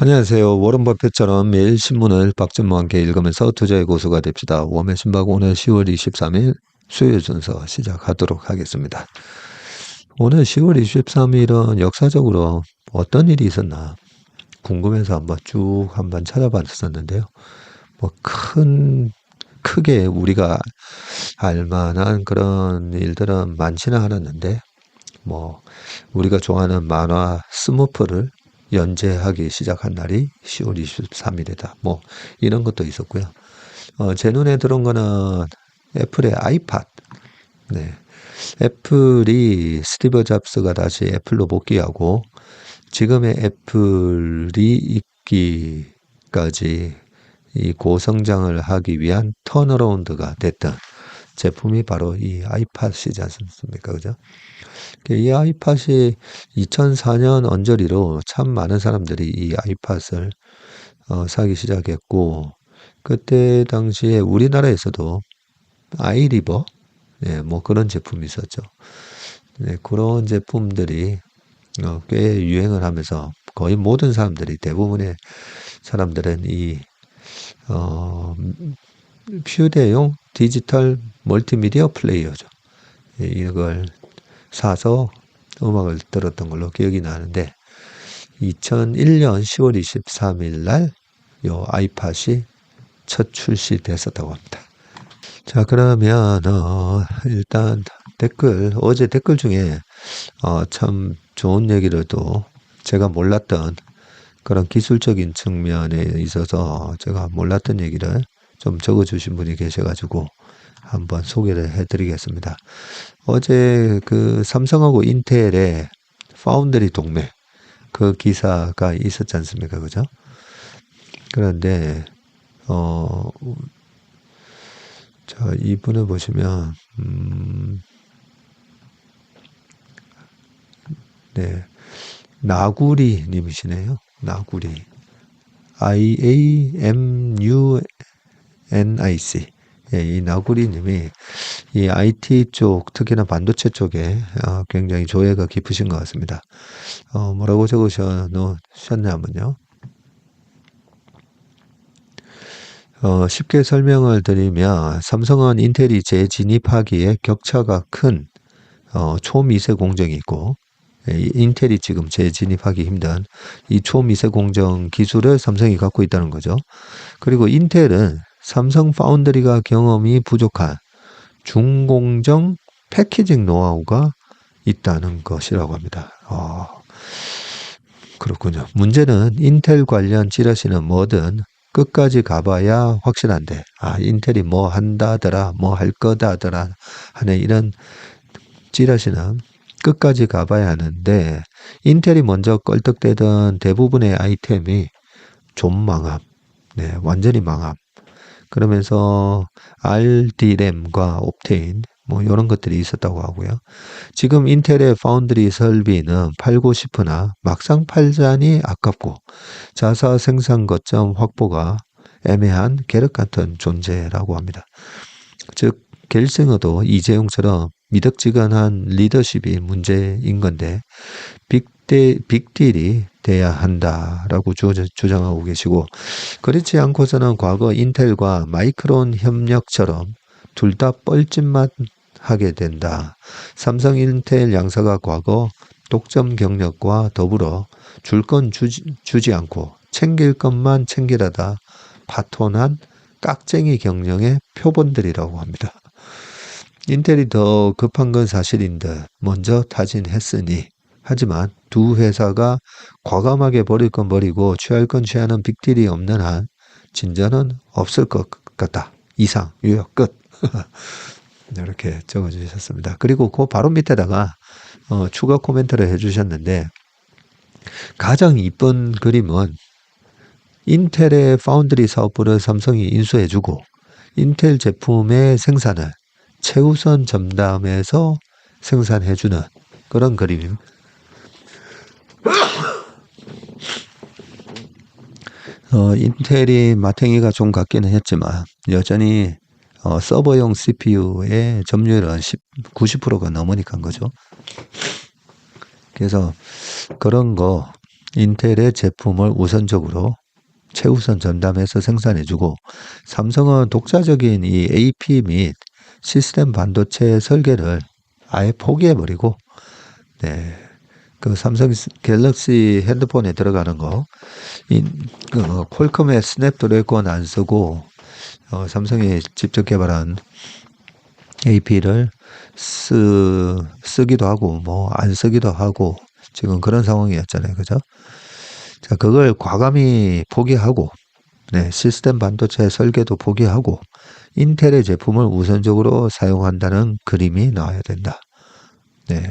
안녕하세요. 워런 버핏처럼 매일 신문을 박진모와 함께 읽으면서 투자의 고수가 됩시다. 웜의 신박 오늘 10월 23일 수요일 순서 시작하도록 하겠습니다. 오늘 10월 23일은 역사적으로 어떤 일이 있었나 궁금해서 한번 찾아봤었는데요. 크게 우리가 알 만한 그런 일들은 많지는 않았는데, 우리가 좋아하는 만화 스머프를 연재하기 시작한 날이 10월 23일이다. 이런 것도 있었고요. 제 눈에 들어온 거는 애플의 아이팟. 네. 애플이 스티브 잡스가 다시 애플로 복귀하고 지금의 애플이 있기까지 이 고성장을 하기 위한 턴어라운드가 됐던 제품이 바로 이 아이팟이지 않습니까? 그죠? 이 아이팟이 2004년 언저리로 참 많은 사람들이 이 아이팟을 사기 시작했고, 그때 당시에 우리나라에서도 아이리버, 네, 그런 제품이 있었죠. 네, 그런 제품들이 꽤 유행을 하면서 거의 모든 사람들이, 대부분의 사람들은 이 휴대용 디지털 멀티미디어 플레이어죠. 이걸 사서 음악을 들었던 걸로 기억이 나는데 2001년 10월 23일 날 요 아이팟이 첫 출시됐었다고 합니다. 자, 그러면 일단 어제 댓글 중에 참 좋은 얘기를 또 제가 몰랐던 그런 기술적인 측면에 있어서 제가 몰랐던 얘기를 좀 적어주신 분이 계셔가지고 한번 소개를 해드리겠습니다. 어제 그 삼성하고 인텔의 파운드리 동맹 그 기사가 있었지 않습니까? 그죠? 그런데 자, 이분을 보시면 네, 나구리 님이시네요. 나구리 IAMUNIC. 예, 이 나구리 님이 이 IT 쪽, 특히나 반도체 쪽에 굉장히 조예가 깊으신 것 같습니다. 뭐라고 적으셨냐면요. 쉽게 설명을 드리면 삼성은 인텔이 재진입하기에 격차가 큰 초미세 공정이 있고, 인텔이 지금 재진입하기 힘든 이 초미세 공정 기술을 삼성이 갖고 있다는 거죠. 그리고 인텔은 삼성 파운드리가 경험이 부족한 중공정 패키징 노하우가 있다는 것이라고 합니다. 그렇군요. 문제는 인텔 관련 찌라시는 뭐든 끝까지 가봐야 확실한데, 인텔이 뭐 한다더라, 뭐 할 거다더라 하는 이런 찌라시는 끝까지 가봐야 하는데, 인텔이 먼저 껄떡대던 대부분의 아이템이 좀 망함. 네, 완전히 망함. 그러면서 RDRAM과 옵테인 이런 것들이 있었다고 하고요. 지금 인텔의 파운드리 설비는 팔고 싶으나 막상 팔자니 아깝고 자사 생산 거점 확보가 애매한 계륵 같은 존재라고 합니다. 즉 겔싱어도 이재용처럼 미덕지근한 리더십이 문제인 건데 빅딜이 돼야 한다라고 주장하고 계시고, 그렇지 않고서는 과거 인텔과 마이크론 협력처럼 둘 다 뻘짓만 하게 된다. 삼성 인텔 양사가 과거 독점 경력과 더불어 줄 건 주지 않고 챙길 것만 챙기려다 파토난 깍쟁이 경영의 표본들이라고 합니다. 인텔이 더 급한 건 사실인 듯 먼저 타진했으니, 하지만 두 회사가 과감하게 버릴 건 버리고 취할 건 취하는 빅딜이 없는 한 진전은 없을 것 같다. 이상, 요약, 끝. 이렇게 적어주셨습니다. 그리고 그 바로 밑에다가 추가 코멘트를 해주셨는데, 가장 이쁜 그림은 인텔의 파운드리 사업부를 삼성이 인수해주고 인텔 제품의 생산을 최우선 전담해서 생산해주는 그런 그림. 인텔이 마탱이가 좀 같기는 했지만 여전히 서버용 CPU의 점유율은 90%가 넘으니까 거죠. 그래서 그런 거 인텔의 제품을 우선적으로 최우선 전담해서 생산해주고 삼성은 독자적인 이 AP 및 시스템 반도체 설계를 아예 포기해버리고 네, 그 삼성 갤럭시 핸드폰에 들어가는 거, 그 퀄컴의 스냅드래곤 안 쓰고 삼성이 직접 개발한 AP를 쓰기도 하고 뭐 안 쓰기도 하고 지금 그런 상황이었잖아요, 그죠? 자, 그걸 과감히 포기하고 네, 시스템 반도체 설계도 포기하고 인텔의 제품을 우선적으로 사용한다는 그림이 나와야 된다. 네.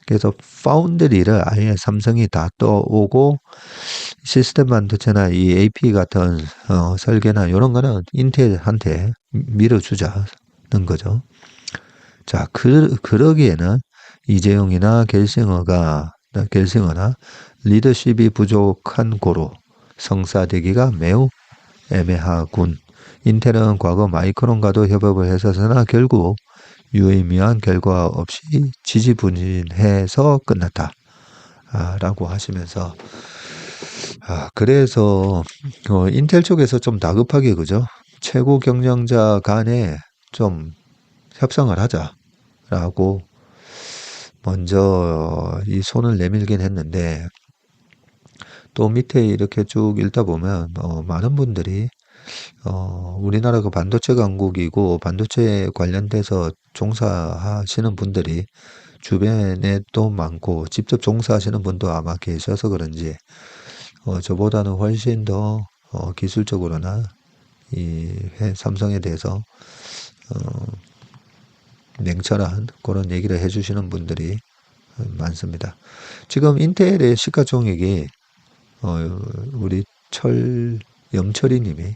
그래서 파운드리를 아예 삼성이 다 떠오고 시스템 반도체나 이 AP 같은 설계나 이런 거는 인텔한테 밀어주자는 거죠. 자, 그러기에는 이재용이나 겔싱어나 리더십이 부족한 고로 성사되기가 매우 애매하군. 인텔은 과거 마이크론과도 협업을 했었으나 결국 유의미한 결과 없이 지지부진해서 끝났다. 라고 하시면서 그래서 인텔 쪽에서 좀 다급하게 그죠? 최고 경영자 간에 좀 협상을 하자라고 먼저 이 손을 내밀긴 했는데 또 밑에 이렇게 쭉 읽다 보면 많은 분들이 우리나라가 반도체 강국이고 반도체 관련돼서 종사하시는 분들이 주변에 또 많고 직접 종사하시는 분도 아마 계셔서 그런지 저보다는 훨씬 더 기술적으로나 이 삼성에 대해서 냉철한 그런 얘기를 해주시는 분들이 많습니다. 지금 인텔의 시가총액이 우리 염철이 님이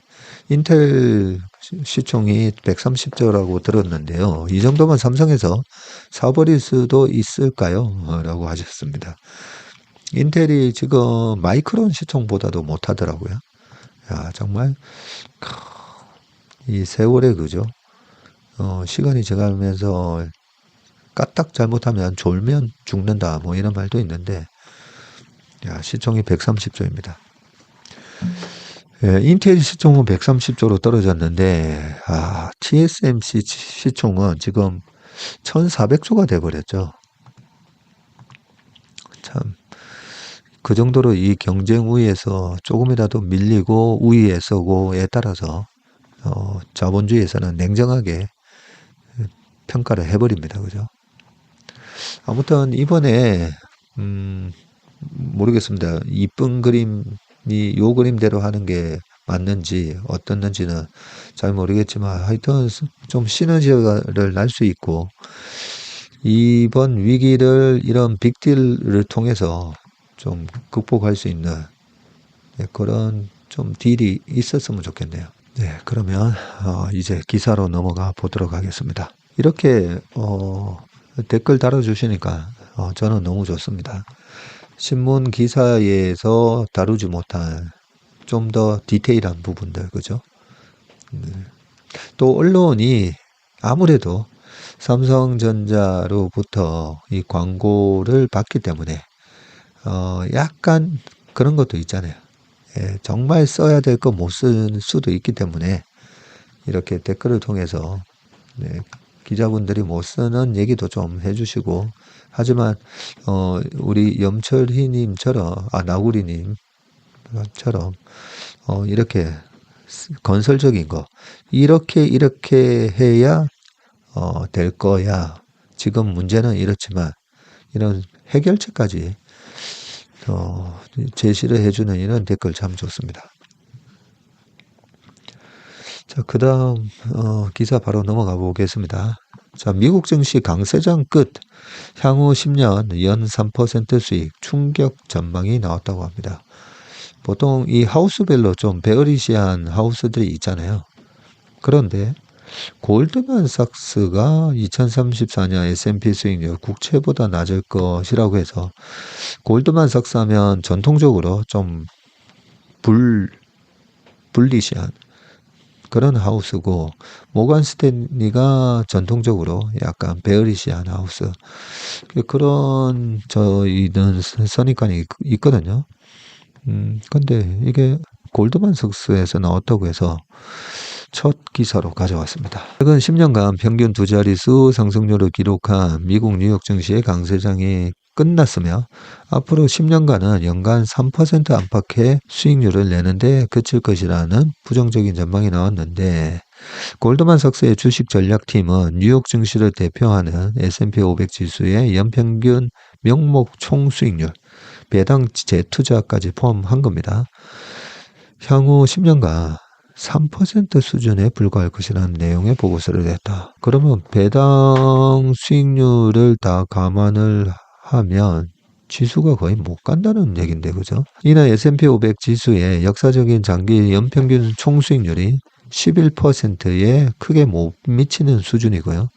인텔 시총이 130조라고 들었는데요. 이 정도면 삼성에서 사버릴 수도 있을까요? 라고 하셨습니다. 인텔이 지금 마이크론 시총보다도 못하더라고요. 야, 정말 이 세월에 그죠? 시간이 지나면서 까딱 잘못하면 졸면 죽는다 뭐 이런 말도 있는데 야, 시총이 130조입니다. 예, 인텔 시총은 130조로 떨어졌는데 TSMC 시총은 지금 1400조가 돼버렸죠. 참 그 정도로 이 경쟁 우위에서 조금이라도 밀리고 우위에 서고에 따라서 자본주의에서는 냉정하게 평가를 해버립니다. 그죠? 아무튼 이번에 모르겠습니다. 이쁜 그림이 요 그림대로 하는 게 맞는지 어떻는지는 잘 모르겠지만 하여튼 좀 시너지를 날 수 있고 이번 위기를 이런 빅딜을 통해서 좀 극복할 수 있는 그런 좀 딜이 있었으면 좋겠네요. 네, 그러면 이제 기사로 넘어가 보도록 하겠습니다. 이렇게 댓글 달아주시니까 저는 너무 좋습니다. 신문 기사에서 다루지 못한 좀 더 디테일한 부분들, 그죠? 또 언론이 아무래도 삼성전자로부터 이 광고를 받기 때문에 약간 그런 것도 있잖아요. 예, 정말 써야 될 거 못 쓸 수도 있기 때문에 이렇게 댓글을 통해서 네, 기자분들이 못 쓰는 얘기도 좀 해주시고 하지만 우리 염철희님처럼 나구리님처럼 이렇게 건설적인 거 이렇게 해야 될 거야. 지금 문제는 이렇지만 이런 해결책까지 제시를 해주는 이런 댓글 참 좋습니다. 자, 그 다음 기사 바로 넘어가 보겠습니다. 자, 미국 증시 강세장 끝, 향후 10년 연 3% 수익, 충격 전망이 나왔다고 합니다. 보통 이 하우스별로 좀 베어리시한 하우스들이 있잖아요. 그런데 골드만삭스가 2034년 S&P 수익률 국채보다 낮을 것이라고 해서 골드만삭스 하면 전통적으로 좀 불리시한 그런 하우스고 모건 스탠리가 전통적으로 약간 베어리시한 하우스 그런 저희는 선입관이 있거든요. 근데 이게 골드만삭스에서 나왔다고 해서 첫 기사로 가져왔습니다. 최근 10년간 평균 두 자릿수 상승률을 기록한 미국 뉴욕 증시의 강세장이 끝났으며 앞으로 10년간은 연간 3% 안팎의 수익률을 내는데 그칠 것이라는 부정적인 전망이 나왔는데 골드만삭스의 주식 전략팀은 뉴욕 증시를 대표하는 S&P 500 지수의 연평균 명목 총 수익률, 배당 재투자까지 포함한 겁니다. 향후 10년간 3% 수준에 불과할 것이라는 내용의 보고서를 냈다. 그러면 배당 수익률을 다 감안을 하면 지수가 거의 못 간다는 얘긴데, 그죠? 이는 S&P 500 지수의 역사적인 장기 연평균 총수익률이 11%에 크게 못 미치는 수준이고요.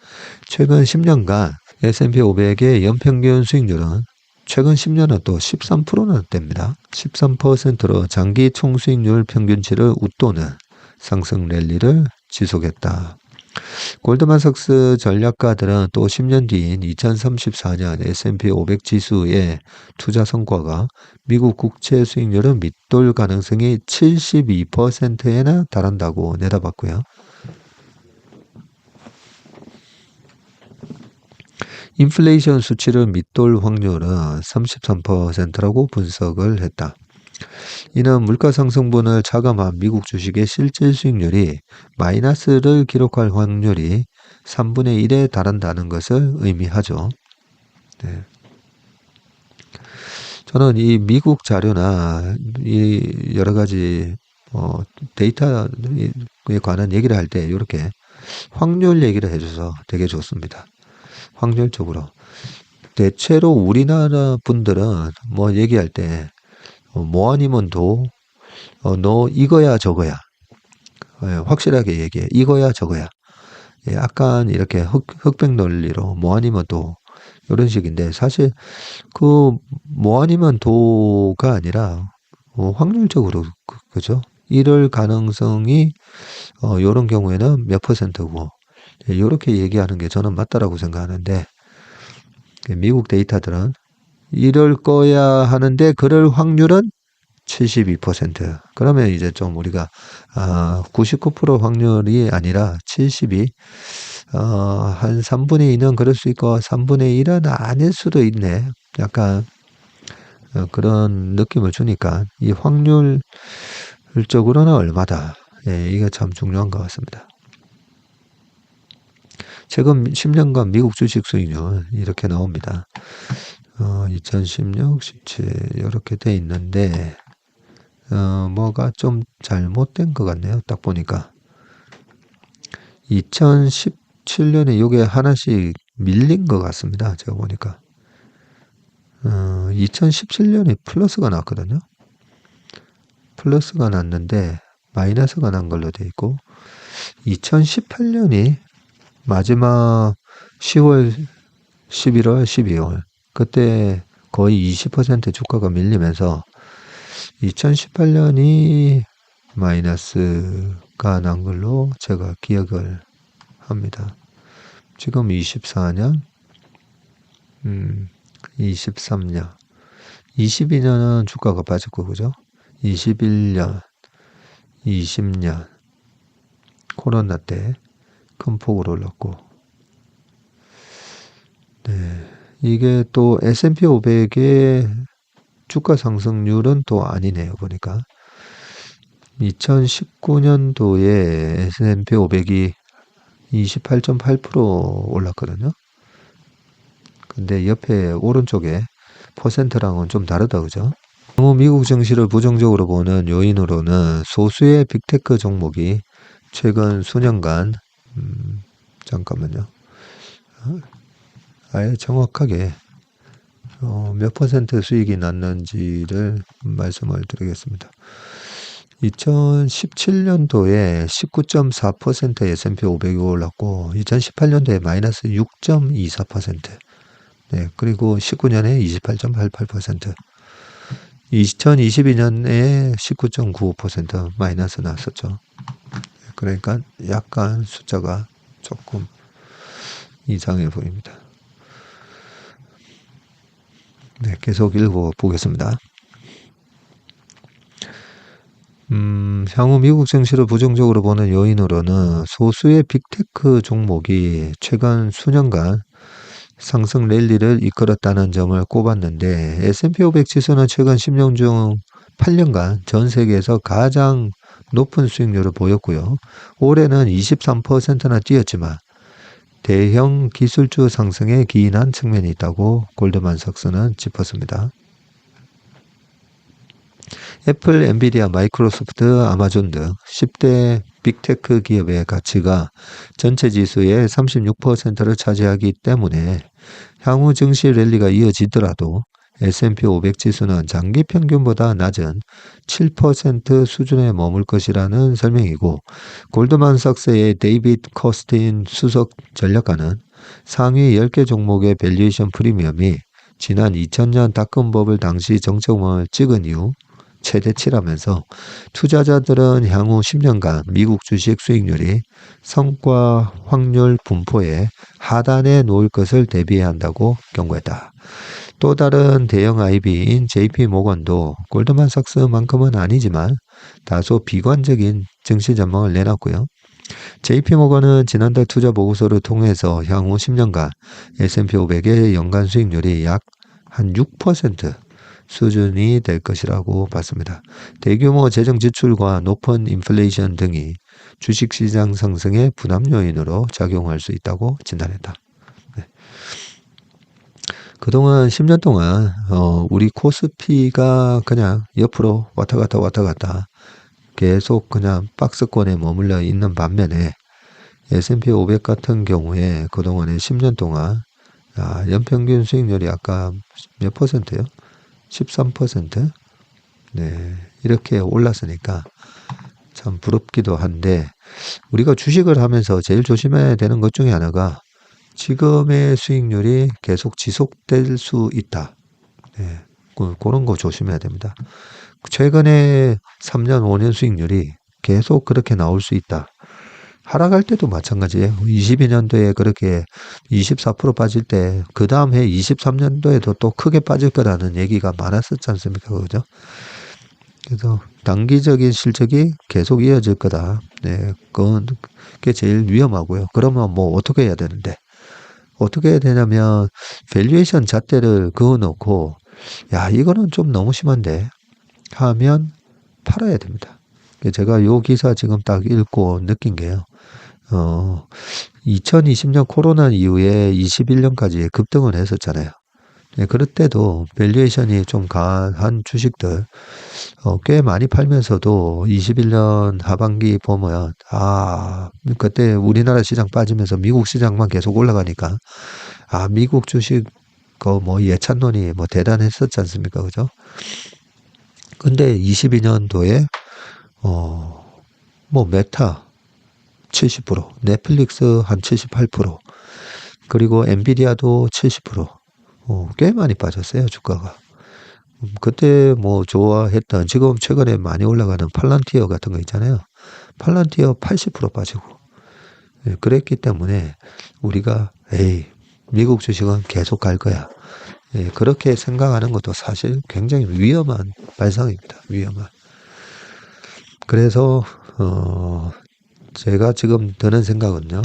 최근 10년간 S&P 500의 연평균 수익률은 최근 10년은 또 13%나 됩니다. 13%로 장기 총수익률 평균치를 웃도는 상승 랠리를 지속했다. 골드만삭스 전략가들은 또 10년 뒤인 2034년 S&P 500 지수의 투자 성과가 미국 국채 수익률은 밑돌 가능성이 72%에나 달한다고 내다봤고요. 인플레이션 수치를 밑돌 확률은 33%라고 분석을 했다. 이는 물가 상승분을 차감한 미국 주식의 실질 수익률이 마이너스를 기록할 확률이 3분의 1에 달한다는 것을 의미하죠. 네. 저는 이 미국 자료나 이 여러 가지 데이터에 관한 얘기를 할 때 이렇게 확률 얘기를 해줘서 되게 좋습니다. 확률적으로. 대체로 우리나라 분들은 뭐 얘기할 때 뭐 아니면 도, 너 이거야 저거야. 확실하게 얘기해. 이거야 저거야. 약간 이렇게 흑백 논리로 뭐 아니면 도 이런 식인데 사실 그 뭐 아니면 도가 아니라 확률적으로 그죠? 이럴 가능성이 이런 경우에는 몇 %고 이렇게 얘기하는 게 저는 맞다라고 생각하는데 미국 데이터들은 이럴 거야 하는데 그럴 확률은 72%. 그러면 이제 좀 우리가 99% 확률이 아니라 72, 한 3분의 2는 그럴 수 있고 3분의 1은 아닐 수도 있네. 약간 그런 느낌을 주니까 이 확률적으로는 얼마다. 예, 이게 참 중요한 것 같습니다. 최근 10년간 미국 주식 수익률 이렇게 나옵니다. 2016, 17 이렇게 돼 있는데 뭐가 좀 잘못된 것 같네요. 딱 보니까 2017년에 이게 하나씩 밀린 것 같습니다. 제가 보니까 2017년에 플러스가 났거든요. 플러스가 났는데 마이너스가 난 걸로 돼 있고 2018년이 마지막 10월, 11월, 12월 그때 거의 20% 주가가 밀리면서 2018년이 마이너스가 난 걸로 제가 기억을 합니다. 지금 24년, 23년, 22년은 주가가 빠졌고, 그죠? 21년, 20년, 코로나 때 큰 폭으로 올랐고, 네. 이게 또 S&P 500의 주가 상승률은 또 아니네요, 보니까. 2019년도에 S&P 500이 28.8% 올랐거든요. 근데 옆에 오른쪽에 퍼센트랑은 좀 다르다, 그죠? 너무 미국 증시를 부정적으로 보는 요인으로는 소수의 빅테크 종목이 최근 수년간, 잠깐만요. 아예 정확하게 몇 퍼센트 수익이 났는지를 말씀을 드리겠습니다. 2017년도에 19.4% S&P 500이 올랐고 2018년도에 마이너스 6.24%, 네, 그리고 19년에 28.88%, 2022년에 19.95% 마이너스 났었죠. 그러니까 약간 숫자가 조금 이상해 보입니다. 네, 계속 읽어보겠습니다. 향후 미국 증시를 부정적으로 보는 요인으로는 소수의 빅테크 종목이 최근 수년간 상승 랠리를 이끌었다는 점을 꼽았는데 S&P 500 지수는 최근 10년 중 8년간 전 세계에서 가장 높은 수익률을 보였고요. 올해는 23%나 뛰었지만 대형 기술주 상승에 기인한 측면이 있다고 골드만삭스는 짚었습니다. 애플, 엔비디아, 마이크로소프트, 아마존 등 10대 빅테크 기업의 가치가 전체 지수의 36%를 차지하기 때문에 향후 증시 랠리가 이어지더라도 S&P 500 지수는 장기 평균보다 낮은 7% 수준에 머물 것이라는 설명이고 골드만삭스의 데이비드 커스틴 수석 전략가는 상위 10개 종목의 밸류에이션 프리미엄이 지난 2000년 닷컴 버블 당시 정점을 찍은 이후 최대치라면서 투자자들은 향후 10년간 미국 주식 수익률이 성과 확률 분포의 하단에 놓일 것을 대비해야 한다고 경고했다. 또 다른 대형 IB인 JP 모건도 골드만삭스만큼은 아니지만 다소 비관적인 증시 전망을 내놨고요. JP 모건은 지난달 투자 보고서를 통해서 향후 10년간 S&P 500의 연간 수익률이 약 한 6% 수준이 될 것이라고 봤습니다. 대규모 재정 지출과 높은 인플레이션 등이 주식시장 상승의 부담 요인으로 작용할 수 있다고 진단했다. 네. 그동안 10년 동안 우리 코스피가 그냥 옆으로 왔다 갔다 계속 그냥 박스권에 머물러 있는 반면에 S&P 500 같은 경우에 그동안에 10년 동안 연평균 수익률이 아까 몇 퍼센트요? 13%? 네, 이렇게 올랐으니까 참 부럽기도 한데 우리가 주식을 하면서 제일 조심해야 되는 것 중에 하나가 지금의 수익률이 계속 지속될 수 있다. 네, 그런 거 조심해야 됩니다. 최근에 3년, 5년 수익률이 계속 그렇게 나올 수 있다. 하락할 때도 마찬가지예요. 22년도에 그렇게 24% 빠질 때 그 다음 해 23년도에도 또 크게 빠질 거라는 얘기가 많았었지 않습니까? 그죠? 그래서 단기적인 실적이 계속 이어질 거다. 네, 그게 제일 위험하고요. 그러면 뭐 어떻게 해야 되는데? 어떻게 해야 되냐면 밸류에이션 잣대를 그어놓고 야 이거는 좀 너무 심한데 하면 팔아야 됩니다. 제가 요 기사 지금 딱 읽고 느낀 게요. 2020년 코로나 이후에 21년까지 급등을 했었잖아요. 네, 그럴 때도 밸류에이션이 좀 강한 주식들 꽤 많이 팔면서도 21년 하반기 보면 그때 우리나라 시장 빠지면서 미국 시장만 계속 올라가니까 미국 주식 뭐 예찬론이 뭐 대단했었지 않습니까? 그죠? 근데 22년도에 뭐 메타 70%, 넷플릭스 한 78%, 그리고 엔비디아도 70%, 꽤 많이 빠졌어요, 주가가. 그때 뭐 좋아했던, 지금 최근에 많이 올라가는 팔란티어 같은 거 있잖아요. 팔란티어 80% 빠지고. 예, 그랬기 때문에 우리가, 미국 주식은 계속 갈 거야. 예, 그렇게 생각하는 것도 사실 굉장히 위험한 발상입니다. 위험한. 그래서, 제가 지금 드는 생각은요.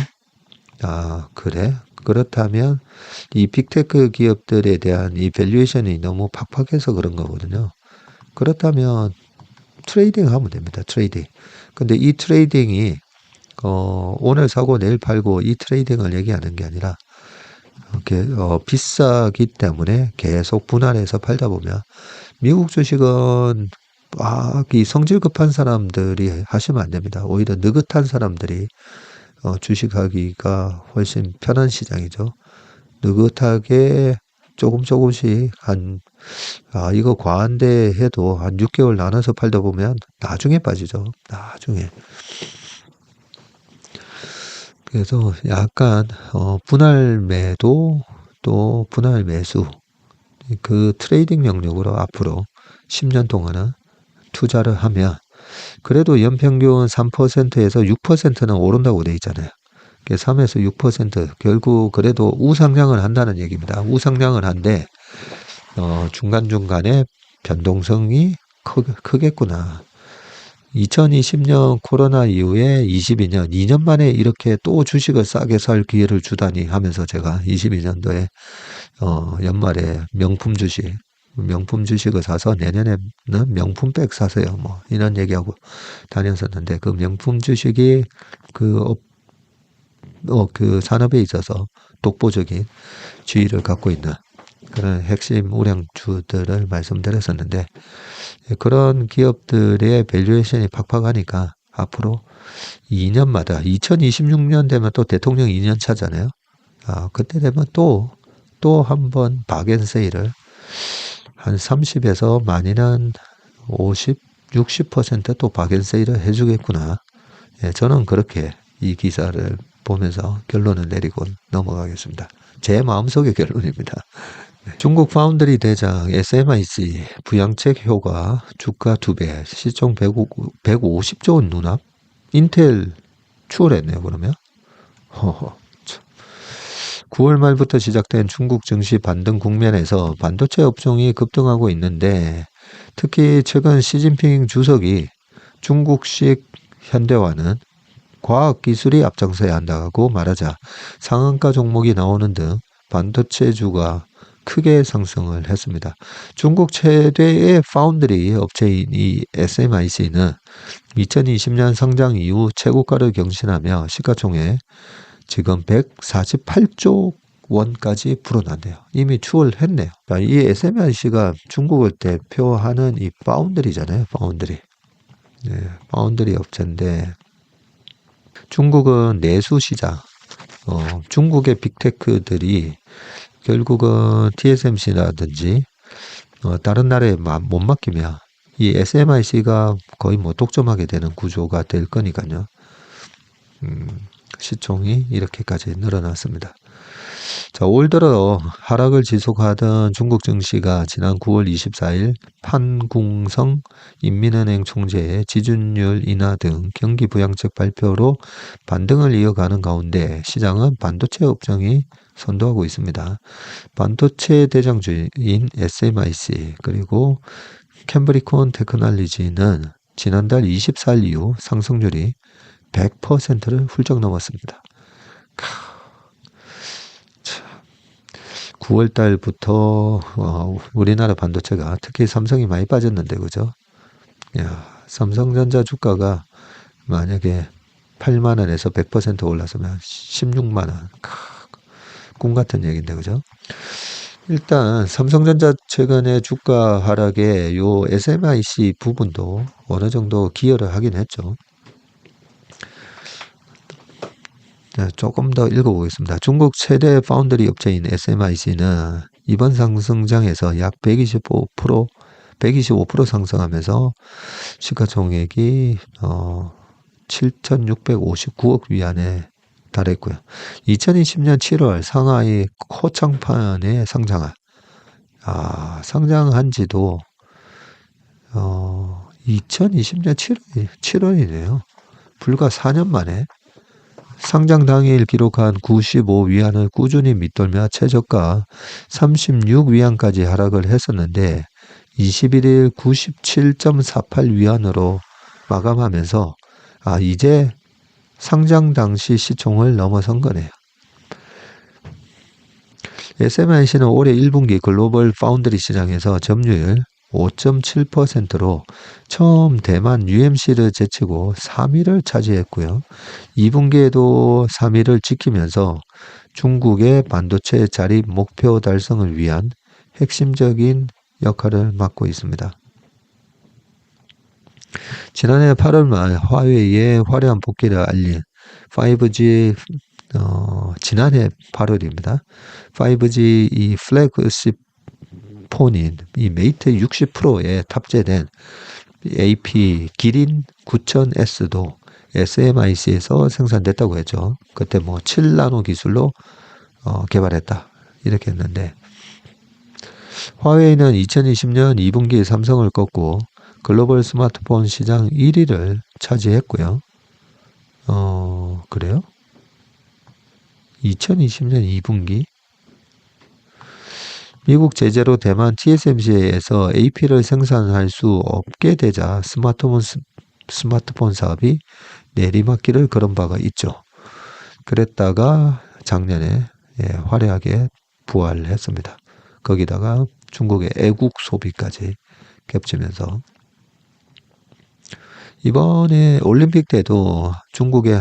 그래? 그렇다면 이 빅테크 기업들에 대한 이 밸류에이션이 너무 팍팍해서 그런 거거든요. 그렇다면 트레이딩 하면 됩니다. 트레이딩. 근데 이 트레이딩이 오늘 사고 내일 팔고 이 트레이딩을 얘기하는 게 아니라 이렇게 비싸기 때문에 계속 분할해서 팔다 보면 미국 주식은 이 성질 급한 사람들이 하시면 안 됩니다. 오히려 느긋한 사람들이 주식하기가 훨씬 편한 시장이죠. 느긋하게 조금씩 이거 과한데 해도 한 6개월 나눠서 팔다 보면 나중에 빠지죠. 나중에. 그래서 약간 분할 매도 또 분할 매수 그 트레이딩 영역으로 앞으로 10년 동안은 투자를 하면 그래도 연평균 3%에서 6%는 오른다고 돼 있잖아요. 3에서 6% 결국 그래도 우상향을 한다는 얘기입니다. 우상향을 한데 중간중간에 변동성이 크겠구나. 2020년 코로나 이후에 22년, 2년 만에 이렇게 또 주식을 싸게 살 기회를 주다니 하면서 제가 22년도에 연말에 명품 주식을 사서 내년에는 명품백 사세요. 뭐 이런 얘기하고 다녔었는데 그 명품 주식이 그 산업에 있어서 독보적인 지위를 갖고 있는 그런 핵심 우량주들을 말씀드렸었는데 그런 기업들의 밸류에이션이 팍팍하니까 앞으로 2년마다 2026년 되면 또 대통령 2년 차잖아요. 그때 되면 또 한 번 박앤세일을 한 30에서 많이는 50, 60%또 박앤세일을 해주겠구나. 예, 저는 그렇게 이 기사를 보면서 결론을 내리고 넘어가겠습니다. 제 마음속의 결론입니다. 중국 파운드리 대장 SMIC 부양책 효과 주가 2배 시총 150조 원 누납 인텔 추월했네요. 그러면 9월 말부터 시작된 중국 증시 반등 국면에서 반도체 업종이 급등하고 있는데 특히 최근 시진핑 주석이 중국식 현대화는 과학기술이 앞장서야 한다고 말하자 상한가 종목이 나오는 등 반도체주가 크게 상승을 했습니다. 중국 최대의 파운드리 업체인 이 SMIC는 2020년 상장 이후 최고가를 경신하며 시가총액 지금 148조 원까지 불어났네요. 이미 추월했네요. 이 SMIC가 중국을 대표하는 이 파운드리잖아요. 파운드리. 네, 파운드리 업체인데 중국은 내수 시장, 중국의 빅테크들이 결국은 TSMC라든지 다른 나라에 못 맡기면 이 SMIC가 거의 뭐 독점하게 되는 구조가 될 거니까요. 시총이 이렇게까지 늘어났습니다. 자, 올 들어 하락을 지속하던 중국 증시가 지난 9월 24일 판궁성 인민은행 총재의 지준율 인하 등 경기 부양책 발표로 반등을 이어가는 가운데 시장은 반도체 업종이 선도하고 있습니다. 반도체 대장주인 SMIC 그리고 캠브리콘 테크놀로지는 지난달 24일 이후 상승률이 100%를 훌쩍 넘었습니다. 9월 달부터 우리나라 반도체가 특히 삼성이 많이 빠졌는데 그죠? 야, 삼성전자 주가가 만약에 8만 원에서 100% 올랐으면 16만 원. 꿈 같은 얘기인데 그죠? 일단 삼성전자 최근에 주가 하락에 요 SMIC 부분도 어느 정도 기여를 하긴 했죠. 조금 더 읽어보겠습니다. 중국 최대 파운드리 업체인 SMIC는 이번 상승장에서 약 125% 상승하면서 시가총액이 7,659억 위안에 달했고요. 2020년 7월 상하이 코창판에 상장한 지도 2020년 7월이네요. 불과 4년 만에 상장 당일 기록한 95위안을 꾸준히 밑돌며 최저가 36위안까지 하락을 했었는데 21일 97.48위안으로 마감하면서 이제 상장 당시 시총을 넘어선 거네요. SMIC는 올해 1분기 글로벌 파운드리 시장에서 점유율 5.7%로 처음 대만 UMC를 제치고 3위를 차지했고요. 2분기에도 3위를 지키면서 중국의 반도체 자립 목표 달성을 위한 핵심적인 역할을 맡고 있습니다. 지난해 8월 말 화웨이의 화려한 복귀를 알린 5G 지난해 8월입니다. 5G 이 플래그십 폰인 이 메이트 60 프로에 탑재된 AP 기린 9000S도 SMIC에서 생산됐다고 했죠. 그때 뭐 7나노 기술로 개발했다 이렇게 했는데 화웨이는 2020년 2분기 삼성을 꺾고 글로벌 스마트폰 시장 1위를 차지했고요. 그래요? 2020년 2분기 미국 제재로 대만 TSMC에서 AP를 생산할 수 없게 되자 스마트폰 스마트폰 사업이 내리막길을 걸은 바가 있죠. 그랬다가 작년에 화려하게 부활했습니다. 거기다가 중국의 애국 소비까지 겹치면서 이번에 올림픽 때도 중국의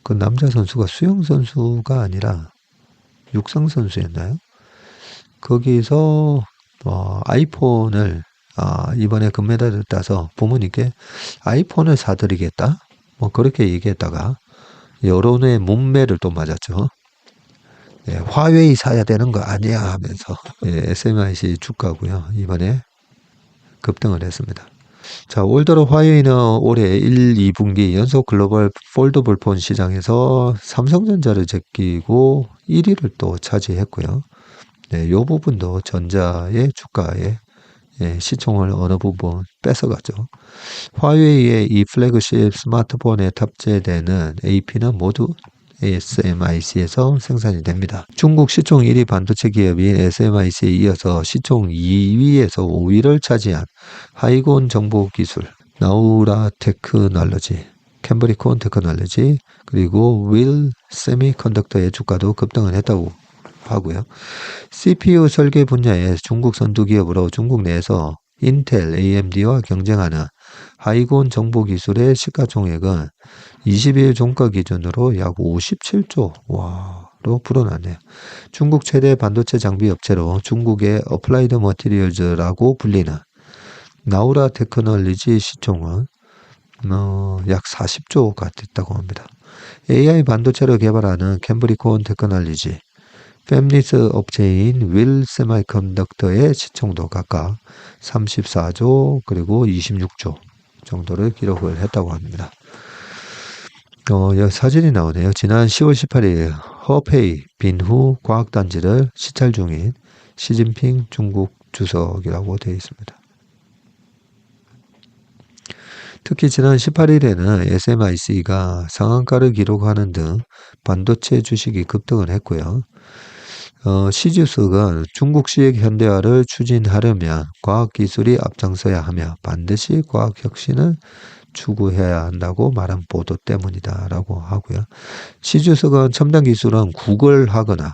그 남자 선수가 수영 선수가 아니라 육상 선수였나요? 거기서 아이폰을 이번에 금메달을 따서 부모님께 아이폰을 사드리겠다. 뭐 그렇게 얘기했다가 여론의 문매를 또 맞았죠. 화웨이 사야 되는 거 아니야 하면서 SMIC 주가고요. 이번에 급등을 했습니다. 자, 올 들어 화웨이는 올해 1, 2분기 연속 글로벌 폴더블 폰 시장에서 삼성전자를 제끼고 1위를 또 차지했고요. 이 부분도 전자의 주가에 시총을 어느 부분 뺏어갔죠. 화웨이의 이 플래그십 스마트폰에 탑재되는 AP는 모두 SMIC에서 생산이 됩니다. 중국 시총 1위 반도체 기업인 SMIC에 이어서 시총 2위에서 5위를 차지한 하이곤 정보기술, 나우라 테크놀로지, 캠브리콘 테크놀로지, 그리고 윌 세미컨덕터의 주가도 급등을 했다고 하고요. CPU 설계 분야의 중국 선두 기업으로 중국 내에서 인텔, AMD와 경쟁하는 하이곤 정보기술의 시가총액은 20일 종가 기준으로 약 57조로 불어났네요. 중국 최대 반도체 장비 업체로 중국의 어플라이드 머티리얼즈라고 불리는 나우라 테크놀로지 시총은 약 40조가 됐다고 합니다. AI 반도체를 개발하는 캠브리콘 테크놀로지, 팹리스 업체인 윌 세미컨덕터의 시총도 각각 34조 그리고 26조 정도를 기록을 했다고 합니다. 여기 사진이 나오네요. 지난 10월 18일 허페이 빈후 과학단지를 시찰 중인 시진핑 중국 주석이라고 되어 있습니다. 특히 지난 18일에는 SMIC가 상한가를 기록하는 등 반도체 주식이 급등을 했고요. 시주석은 중국식 현대화를 추진하려면 과학기술이 앞장서야 하며 반드시 과학혁신을 추구해야 한다고 말한 보도 때문이다라고 하고요. 시주석은 첨단 기술은 구걸하거나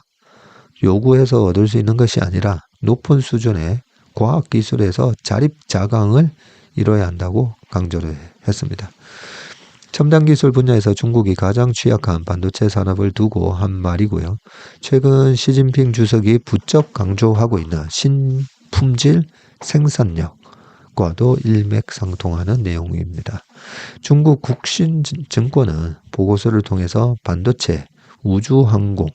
요구해서 얻을 수 있는 것이 아니라 높은 수준의 과학기술에서 자립자강을 이뤄야 한다고 강조를 했습니다. 첨단 기술 분야에서 중국이 가장 취약한 반도체 산업을 두고 한 말이고요. 최근 시진핑 주석이 부쩍 강조하고 있는 신품질 생산력과도 일맥상통하는 내용입니다. 중국 국신증권은 보고서를 통해서 반도체, 우주항공,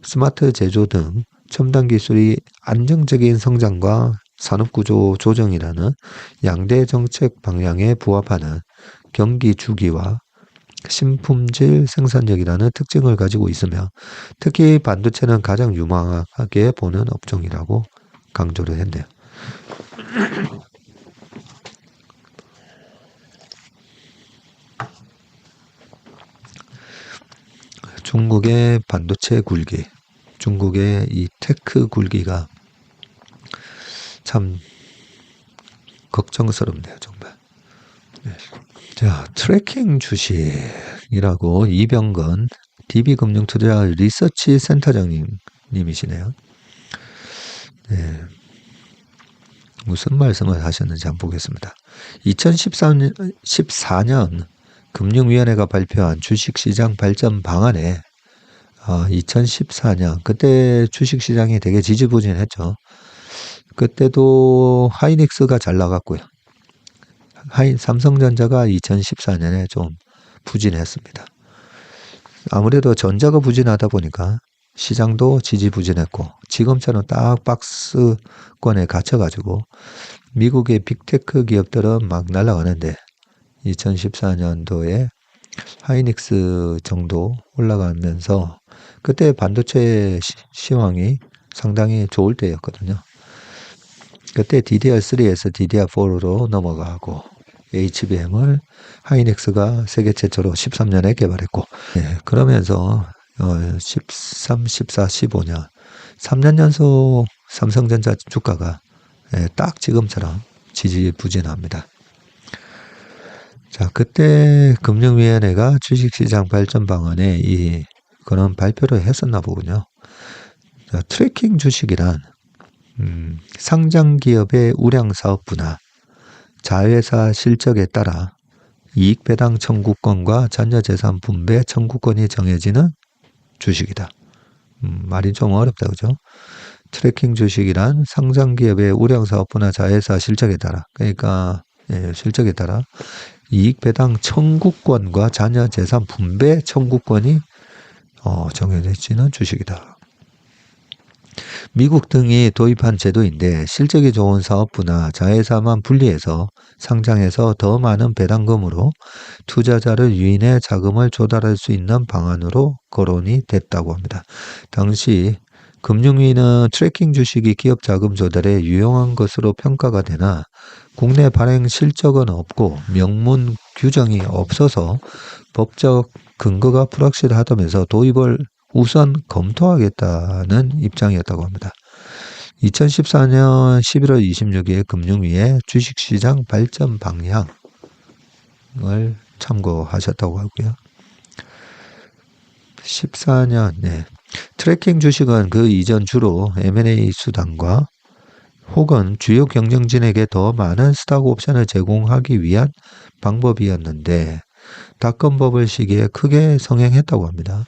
스마트 제조 등 첨단 기술이 안정적인 성장과 산업구조 조정이라는 양대 정책 방향에 부합하는 경기 주기와 신품질 생산력이라는 특징을 가지고 있으며 특히 반도체는 가장 유망하게 보는 업종이라고 강조를 했네요. 중국의 반도체 굴기, 중국의 이 테크 굴기가 참 걱정스럽네요, 정말. 네. 자, 트래킹 주식이라고 이병건 DB금융투자 리서치 센터장님이시네요. 네. 무슨 말씀을 하셨는지 한번 보겠습니다. 2014년 금융위원회가 발표한 주식시장 발전 방안에 2014년 그때 주식시장이 되게 지지부진했죠. 그때도 하이닉스가 잘 나갔고요. 삼성전자가 2014년에 좀 부진했습니다. 아무래도 전자가 부진하다 보니까 시장도 지지부진했고 지금처럼 딱 박스권에 갇혀가지고 미국의 빅테크 기업들은 막 날아가는데 2014년도에 하이닉스 정도 올라가면서 그때 반도체 시황이 상당히 좋을 때였거든요. 그때 DDR3에서 DDR4로 넘어가고 HBM을 하이닉스가 세계 최초로 13년에 개발했고 그러면서 13, 14, 15년 3년 연속 삼성전자 주가가 딱 지금처럼 지지부진합니다. 자, 그때 금융위원회가 주식시장 발전 방안에 그런 발표를 했었나 보군요. 자, 트래킹 주식이란 상장기업의 우량사업부나 자회사 실적에 따라 이익배당 청구권과 잔여재산 분배 청구권이 정해지는 주식이다. 말이 좀 어렵다, 그죠? 트래킹 주식이란 상장기업의 우량사업부나 자회사 실적에 따라, 그러니까 실적에 따라 이익배당 청구권과 잔여재산 분배 청구권이 정해지는 주식이다. 미국 등이 도입한 제도인데 실적이 좋은 사업부나 자회사만 분리해서 상장해서 더 많은 배당금으로 투자자를 유인해 자금을 조달할 수 있는 방안으로 거론이 됐다고 합니다. 당시 금융위는 트래킹 주식이 기업 자금 조달에 유용한 것으로 평가가 되나 국내 발행 실적은 없고 명문 규정이 없어서 법적 근거가 불확실하다면서 도입을 우선 검토하겠다는 입장이었다고 합니다. 2014년 11월 26일 금융위의 주식시장 발전 방향을 참고하셨다고 하고요. 14년, 트래킹 주식은 그 이전 주로 M&A 수단과 혹은 주요 경쟁진에게 더 많은 스탁 옵션을 제공하기 위한 방법이었는데 닷컴 버블 시기에 크게 성행했다고 합니다.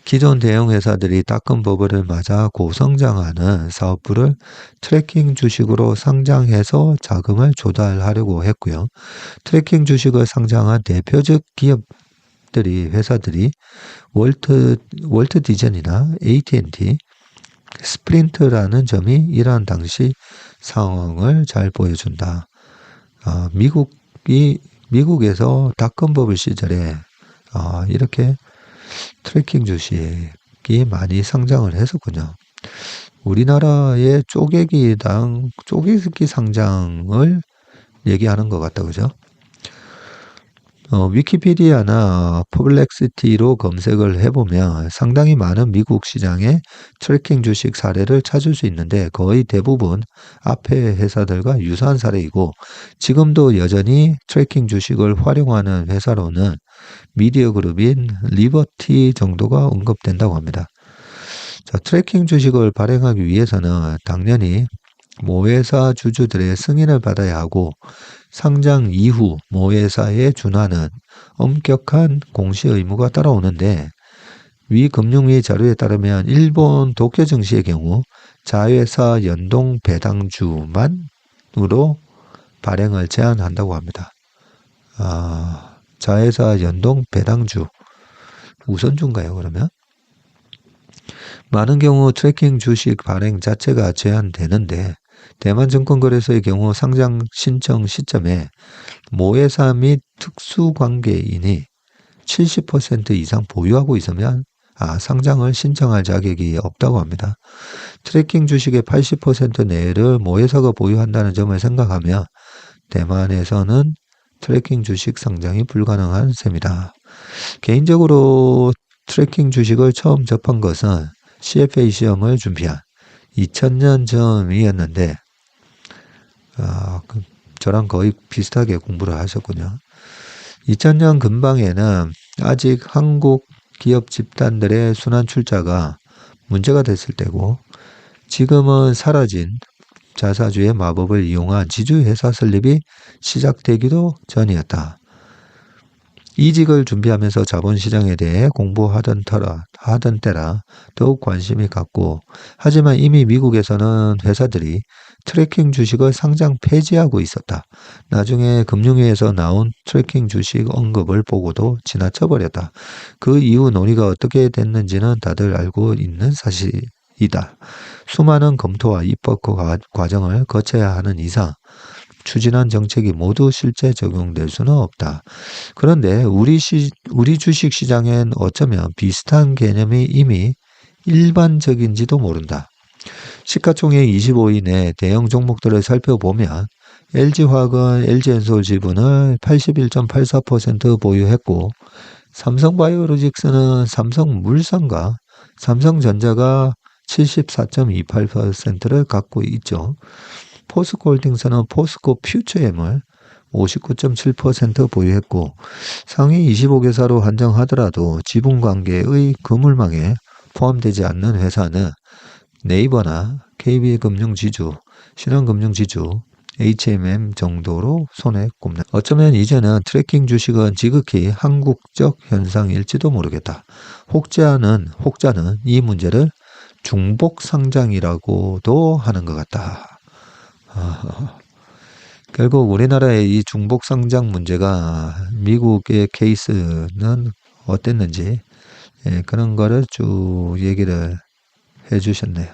기존 대형 회사들이 닷컴 버블을 맞아 고성장하는 사업부를 트래킹 주식으로 상장해서 자금을 조달하려고 했고요. 트래킹 주식을 상장한 대표적 회사들이 월트 디즈니나 AT&T, 스프린트라는 점이 이러한 당시 상황을 잘 보여준다. 미국에서 닷컴 버블 시절에 이렇게 트래킹 주식이 많이 상장을 했었군요. 우리나라의 쪼개기 상장을 얘기하는 것 같다, 그죠? 위키피디아나 퍼블렉시티로 검색을 해보면 상당히 많은 미국 시장의 트래킹 주식 사례를 찾을 수 있는데 거의 대부분 앞에 회사들과 유사한 사례이고 지금도 여전히 트래킹 주식을 활용하는 회사로는 미디어 그룹인 리버티 정도가 언급된다고 합니다. 자, 트래킹 주식을 발행하기 위해서는 당연히 모회사 주주들의 승인을 받아야 하고 상장 이후 모회사에 준하는 엄격한 공시 의무가 따라오는데 위 금융위 자료에 따르면 일본 도쿄 증시의 경우 자회사 연동 배당주만으로 발행을 제한한다고 합니다. 자회사 연동 배당주 우선주인가요, 그러면? 많은 경우 트래킹 주식 발행 자체가 제한되는데 대만증권거래소의 경우 상장 신청 시점에 모회사 및 특수관계인이 70% 이상 보유하고 있으면 상장을 신청할 자격이 없다고 합니다. 트래킹 주식의 80% 내를 모회사가 보유한다는 점을 생각하면 대만에서는 트래킹 주식 상장이 불가능한 셈이다. 개인적으로 트래킹 주식을 처음 접한 것은 CFA 시험을 준비한 2000년 쯤이었는데 저랑 거의 비슷하게 공부를 하셨군요. 2000년 근방에는 아직 한국 기업 집단들의 순환 출자가 문제가 됐을 때고 지금은 사라진 자사주의 마법을 이용한 지주회사 설립이 시작되기도 전이었다. 이직을 준비하면서 자본시장에 대해 공부하던 때라 더욱 관심이 갔고 하지만 이미 미국에서는 회사들이 트래킹 주식을 상장 폐지하고 있었다. 나중에 금융위에서 나온 트래킹 주식 언급을 보고도 지나쳐버렸다. 그 이후 논의가 어떻게 됐는지는 다들 알고 있는 사실이다. 수많은 검토와 입법 과정을 거쳐야 하는 이상 추진한 정책이 모두 실제 적용될 수는 없다. 그런데 우리 주식 시장엔 어쩌면 비슷한 개념이 이미 일반적인지도 모른다. 시가총액 25위 내 대형 종목들을 살펴보면 LG화학은 LG엔솔 지분을 81.84% 보유했고 삼성바이오로직스는 삼성물산과 삼성전자가 74.28%를 갖고 있죠. 포스코홀딩스는 포스코 퓨처엠을 59.7% 보유했고 상위 25개사로 한정하더라도 지분관계의 그물망에 포함되지 않는 회사는 네이버나 KB금융지주, 신한금융지주, HMM 정도로 손에 꼽는. 어쩌면 이제는 트래킹 주식은 지극히 한국적 현상일지도 모르겠다. 혹자는 이 문제를 중복 상장이라고도 하는 것 같다. 결국 우리나라의 이 중복 상장 문제가 미국의 케이스는 어땠는지 그런 거를 쭉 얘기를 해주셨네요.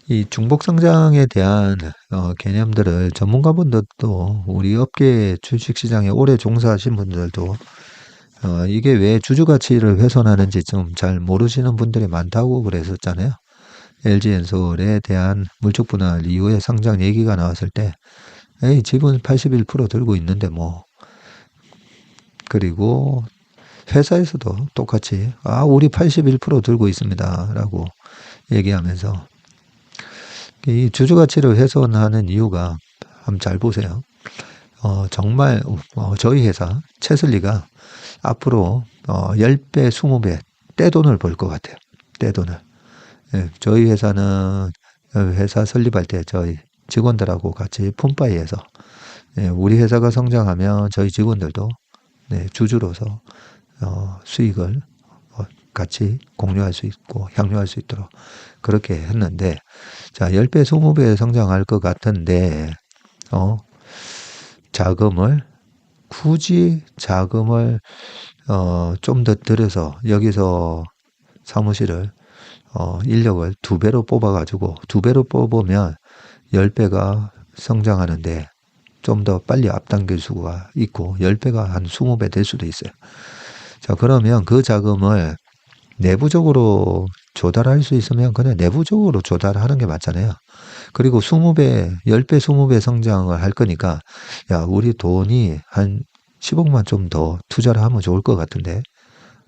이 중복 상장에 대한 개념들을 전문가분들도 우리 업계 주식시장에 오래 종사하신 분들도 이게 왜 주주가치를 훼손하는지 좀 잘 모르시는 분들이 많다고 그랬었잖아요. LG엔솔에 대한 물적 분할 이후에 상장 얘기가 나왔을 때 에이 지분 81% 들고 있는데 뭐 그리고 회사에서도 똑같이 우리 81% 들고 있습니다 라고 얘기하면서 이 주주가치를 훼손하는 이유가 한번 잘 보세요. 정말 저희 회사 채슬리가 앞으로 10배, 20배 떼돈을 벌 것 같아요. 떼돈을. 예, 저희 회사는 회사 설립할 때 저희 직원들하고 같이 품바이해서 우리 회사가 성장하면 저희 직원들도 주주로서 수익을 같이 공유할 수 있고 향유할 수 있도록 그렇게 했는데 자 10배, 20배 성장할 것 같은데 굳이 자금을 좀 더 들여서 여기서 사무실을 인력을 2배로 뽑아가지고 2배로 뽑으면 10배가 성장하는데 좀 더 빨리 앞당길 수가 있고 10배가 한 20배 될 수도 있어요. 자 그러면 그 자금을 내부적으로 조달할 수 있으면 그냥 내부적으로 조달하는 게 맞잖아요. 그리고 20배, 10배, 20배 성장을 할 거니까 야 우리 돈이 한 10억만 좀 더 투자를 하면 좋을 것 같은데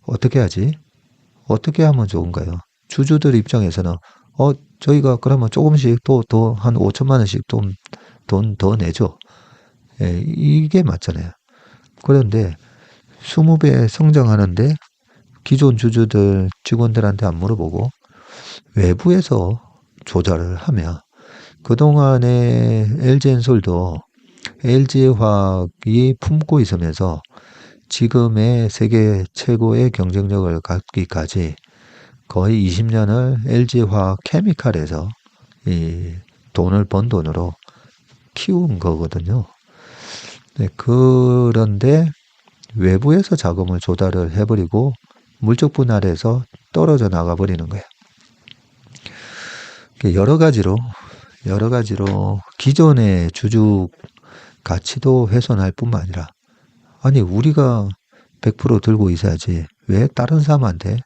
어떻게 하지? 어떻게 하면 좋은가요? 주주들 입장에서는 저희가 그러면 조금씩 더 한 5천만 원씩 돈 더 내죠. 예, 이게 맞잖아요. 그런데 20배 성장하는데 기존 주주들 직원들한테 안 물어보고 외부에서 조달을 하면 그동안에 LG엔솔도 LG화학이 품고 있으면서 지금의 세계 최고의 경쟁력을 갖기까지 거의 20년을 LG화학 케미칼에서 이 돈을 번 돈으로 키운 거거든요. 네, 그런데 외부에서 자금을 조달을 해버리고 물적 분할해서 떨어져 나가 버리는 거예요. 여러 가지로 기존의 주주 가치도 훼손할 뿐만 아니라 아니 우리가 100% 들고 있어야지 왜 다른 사람한테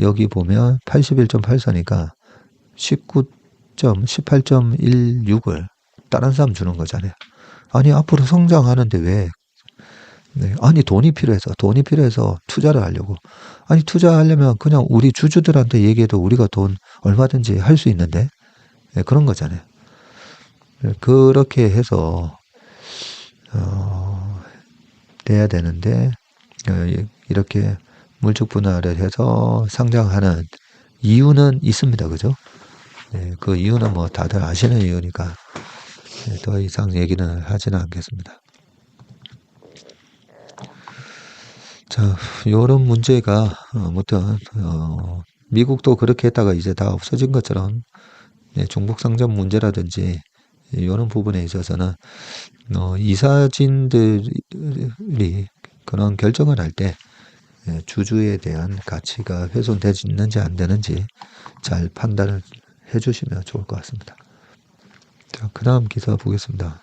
여기 보면 81.84니까 18.16을 다른 사람 주는 거잖아요. 아니 앞으로 성장하는데 왜 아니 돈이 필요해서 투자를 하려고 아니 투자하려면 그냥 우리 주주들한테 얘기해도 우리가 돈 얼마든지 할 수 있는데 그런 거잖아요. 그렇게 해서 돼야 되는데 이렇게 물적 분할을 해서 상장하는 이유는 있습니다. 그죠? 그 이유는 뭐 다들 아시는 이유니까 더 이상 얘기는 하지는 않겠습니다. 자, 요런 문제가 아무튼 미국도 그렇게 했다가 이제 다 없어진 것처럼 중복 상장 문제라든지 이런 부분에 있어서는 이사진들이 그런 결정을 할 때 주주에 대한 가치가 훼손되는지 안 되는지 잘 판단을 해주시면 좋을 것 같습니다. 자, 그 다음 기사 보겠습니다.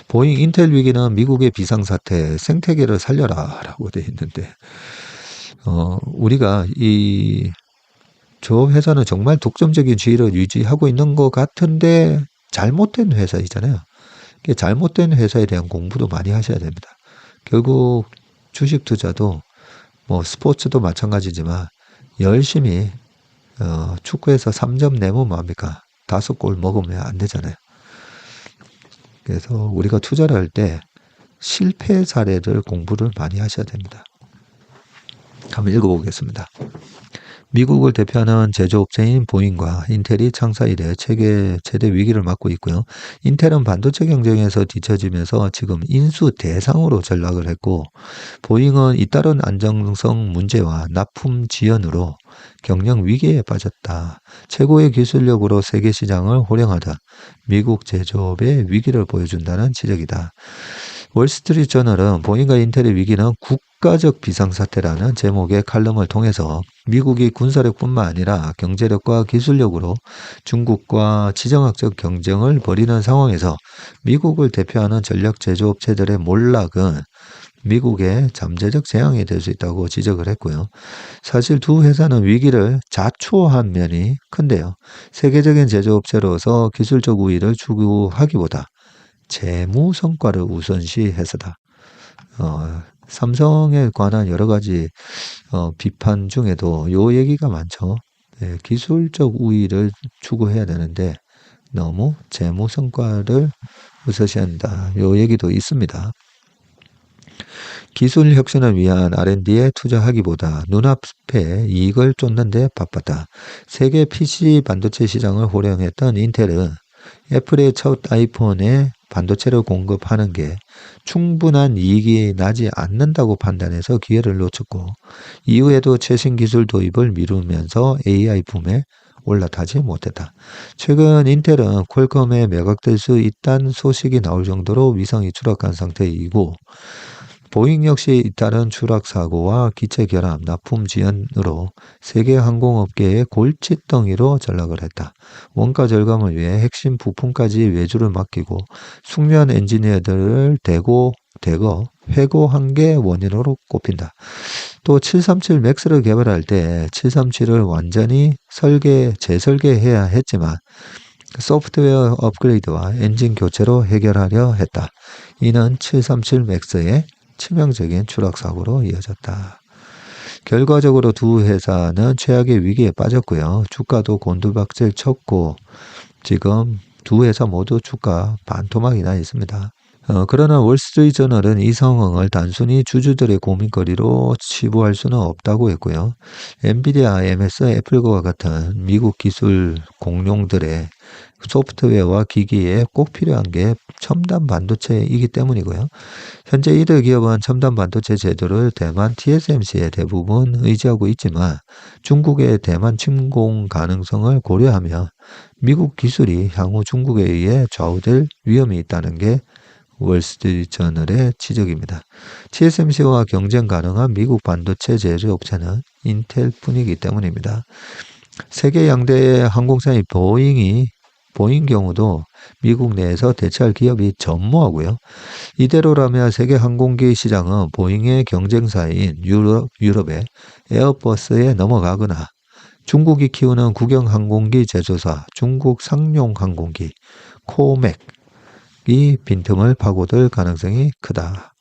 보잉 인텔 위기는 미국의 비상사태 생태계를 살려라 라고 되어 있는데 우리가 저 회사는 정말 독점적인 지위를 유지하고 있는 것 같은데 잘못된 회사이잖아요. 잘못된 회사에 대한 공부도 많이 하셔야 됩니다. 결국 주식 투자도 뭐 스포츠도 마찬가지지만 열심히 축구에서 3점 내면 뭐합니까? 5골 먹으면 안 되잖아요. 그래서 우리가 투자를 할 때 실패 사례를 공부를 많이 하셔야 됩니다. 한번 읽어보겠습니다. 미국을 대표하는 제조업체인 보잉과 인텔이 창사 이래 세계 최대 위기를 맞고 있고요. 인텔은 반도체 경쟁에서 뒤처지면서 지금 인수 대상으로 전락을 했고, 보잉은 잇따른 안정성 문제와 납품 지연으로 경영 위기에 빠졌다. 최고의 기술력으로 세계 시장을 호령하다 미국 제조업의 위기를 보여준다는 지적이다. 월스트리트 저널은 보잉과 인텔의 위기는 국가적 비상사태라는 제목의 칼럼을 통해서 미국이 군사력뿐만 아니라 경제력과 기술력으로 중국과 지정학적 경쟁을 벌이는 상황에서 미국을 대표하는 전력 제조업체들의 몰락은 미국의 잠재적 재앙이 될 수 있다고 지적을 했고요. 사실 두 회사는 위기를 자초한 면이 큰데요. 세계적인 제조업체로서 기술적 우위를 추구하기보다 재무 성과를 우선시해서다. 삼성에 관한 여러 가지 비판 중에도 요 얘기가 많죠. 기술적 우위를 추구해야 되는데 너무 재무 성과를 우선시한다. 요 얘기도 있습니다. 기술 혁신을 위한 R&D에 투자하기보다 눈앞에 이익을 쫓는 데 바빴다. 세계 PC 반도체 시장을 호령했던 인텔은 애플의 첫 아이폰에 반도체를 공급하는 게 충분한 이익이 나지 않는다고 판단해서 기회를 놓쳤고, 이후에도 최신 기술 도입을 미루면서 AI 붐에 올라타지 못했다. 최근 인텔은 퀄컴에 매각될 수 있다는 소식이 나올 정도로 위상이 추락한 상태이고, 보잉 역시 잇따른 추락 사고와 기체 결함, 납품 지연으로 세계 항공업계의 골칫덩이로 전락을 했다. 원가 절감을 위해 핵심 부품까지 외주를 맡기고 숙련 엔지니어들을 대거 회고한 게 원인으로 꼽힌다. 또 737 맥스를 개발할 때 737을 완전히 재설계해야 했지만 소프트웨어 업그레이드와 엔진 교체로 해결하려 했다. 이는 737 맥스의 치명적인 추락사고로 이어졌다. 결과적으로 두 회사는 최악의 위기에 빠졌고요. 주가도 곤두박질 쳤고 지금 두 회사 모두 주가 반토막이 나 있습니다. 그러나 월스트리트 저널은 이 상황을 단순히 주주들의 고민거리로 치부할 수는 없다고 했고요. 엔비디아, MS, 애플과 같은 미국 기술 공룡들의 소프트웨어와 기기에 꼭 필요한 게 첨단 반도체이기 때문이고요. 현재 이들 기업은 첨단 반도체 제조를 대만 TSMC에 대부분 의지하고 있지만 중국의 대만 침공 가능성을 고려하면 미국 기술이 향후 중국에 의해 좌우될 위험이 있다는 게 월스트리트 저널의 지적입니다. TSMC와 경쟁 가능한 미국 반도체 제조업체는 인텔뿐이기 때문입니다. 세계 양대의 항공사인 보잉 경우도 미국 내에서 대체할 기업이 전무하고요. 이대로라면 세계 항공기 시장은 보잉의 경쟁사인 유럽의 에어버스에 넘어가거나 중국이 키우는 국영 항공기 제조사 중국 상용 항공기 코맥이 빈틈을 파고들 가능성이 크다.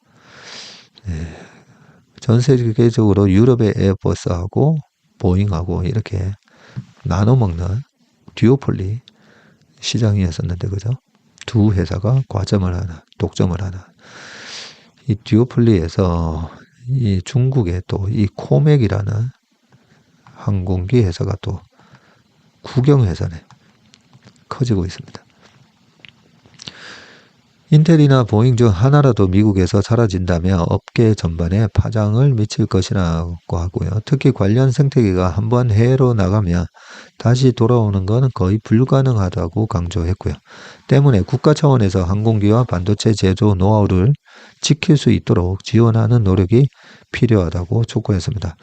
전 세계적으로 유럽의 에어버스하고 보잉하고 이렇게 나눠먹는 듀오폴리 시장이었었는데, 그죠? 두 회사가 과점을 하나, 독점을 하나. 이 듀오폴리에서 이 중국의 또 이 코맥이라는 항공기 회사가 또 국영 회사네. 커지고 있습니다. 인텔이나 보잉 중 하나라도 미국에서 사라진다면 업계 전반에 파장을 미칠 것이라고 하고요. 특히 관련 생태계가 한번 해외로 나가면 다시 돌아오는 것은 거의 불가능하다고 강조했고요. 때문에 국가 차원에서 항공기와 반도체 제조 노하우를 지킬 수 있도록 지원하는 노력이 필요하다고 촉구했습니다.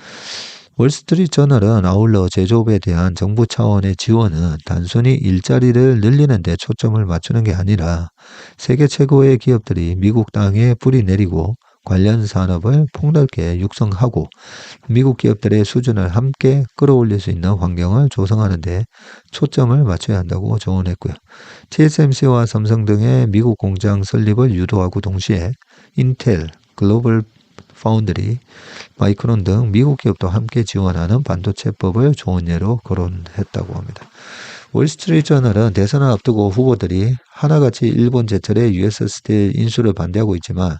월스트리트 저널은 아울러 제조업에 대한 정부 차원의 지원은 단순히 일자리를 늘리는 데 초점을 맞추는 게 아니라 세계 최고의 기업들이 미국 땅에 뿌리 내리고 관련 산업을 폭넓게 육성하고 미국 기업들의 수준을 함께 끌어올릴 수 있는 환경을 조성하는 데 초점을 맞춰야 한다고 조언했고요. TSMC와 삼성 등의 미국 공장 설립을 유도하고 동시에 인텔, 글로벌 파운드리, 마이크론 등 미국 기업도 함께 지원하는 반도체법을 좋은 예로 거론했다고 합니다. 월스트리트저널은 대선을 앞두고 후보들이 하나같이 일본 제철의 US 스틸 인수를 반대하고 있지만